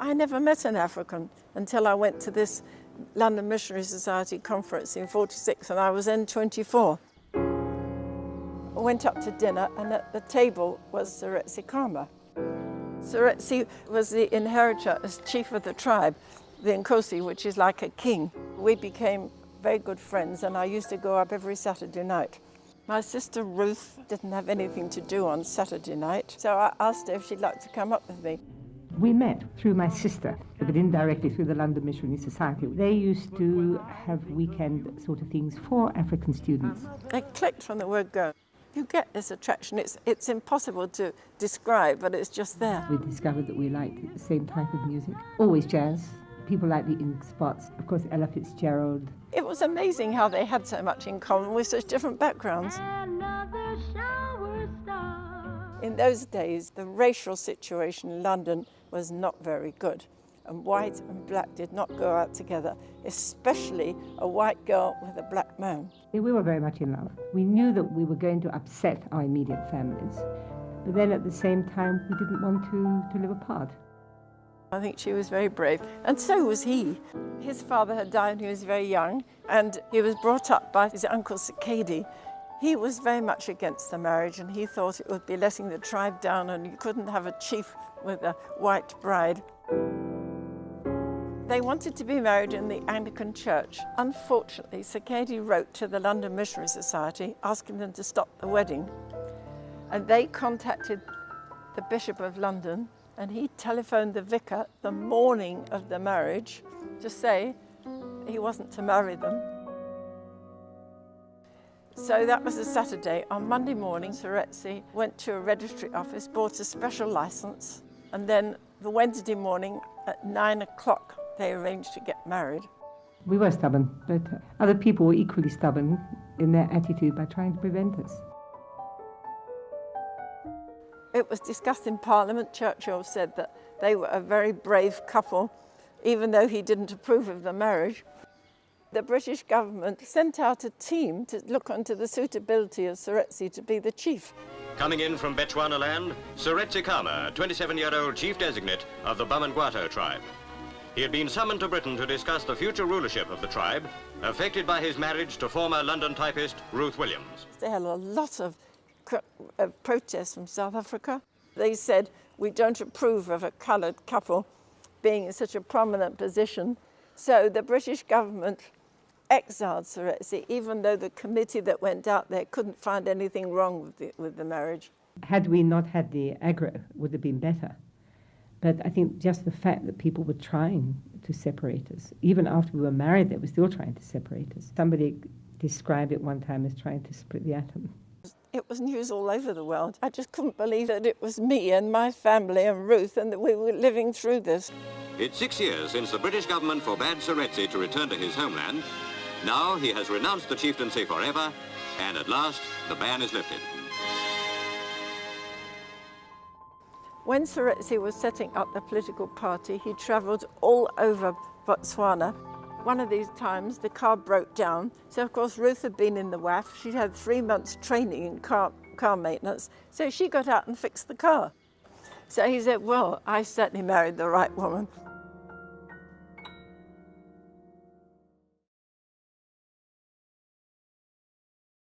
I never met an African until I went to this London Missionary Society conference in '46, and I was then 24. I went up to dinner, and at the table was Seretse Khama. Seretse was the inheritor as chief of the tribe, the Nkosi, which is like a king. We became very good friends, and I used to go up every Saturday night. My sister Ruth didn't have anything to do on Saturday night, so I asked her if she'd like to come up with me. We met through my sister, but indirectly through the London Missionary Society. They used to have weekend sort of things for African students. They clicked from the word go. You get this attraction. It's impossible to describe, but it's just there. We discovered that we liked the same type of music. Always jazz. People like the Ink Spots. Of course, Ella Fitzgerald. It was amazing how they had so much in common with such different backgrounds. In those days, the racial situation in London was not very good, and white and black did not go out together, especially a white girl with a black man. We were very much in love. We knew that we were going to upset our immediate families, but then at the same time, we didn't want to live apart. I think she was very brave, and so was he. His father had died when he was very young, and he was brought up by his uncle Sekedi. He was very much against the marriage, and he thought it would be letting the tribe down, and you couldn't have a chief with a white bride. They wanted to be married in the Anglican Church. Unfortunately, Sekedi wrote to the London Missionary Society asking them to stop the wedding, and they contacted the Bishop of London, and he telephoned the vicar the morning of the marriage to say he wasn't to marry them. So that was a Saturday. On Monday morning, Seretse went to a registry office, bought a special license, and then the Wednesday morning at 9 o'clock, they arranged to get married. We were stubborn, but other people were equally stubborn in their attitude by trying to prevent us. It was discussed in Parliament. Churchill said that they were a very brave couple, even though he didn't approve of the marriage. The British government sent out a team to look into the suitability of Seretse to be the chief. Coming in from Bechuanaland, Seretse Khama, 27-year-old chief designate of the Bamangwato tribe. He had been summoned to Britain to discuss the future rulership of the tribe, affected by his marriage to former London typist Ruth Williams. They had a lot of protests from South Africa. They said, we don't approve of a coloured couple being in such a prominent position. So the British government exiled Seretse, even though the committee that went out there couldn't find anything wrong with the marriage. Had we not had the aggro, it would have been better. But I think just the fact that people were trying to separate us, even after we were married, they were still trying to separate us. Somebody described it one time as trying to split the atom. It was news all over the world. I just couldn't believe that it was me and my family and Ruth and that we were living through this. It's 6 years since the British government forbade Seretse to return to his homeland. Now he has renounced the chieftaincy forever, and at last the ban is lifted. When Seretse was setting up the political party, he travelled all over Botswana. One of these times the car broke down, so of course Ruth had been in the WAF. She'd had 3 months training in car maintenance, so she got out and fixed the car. So he said, well, I certainly married the right woman.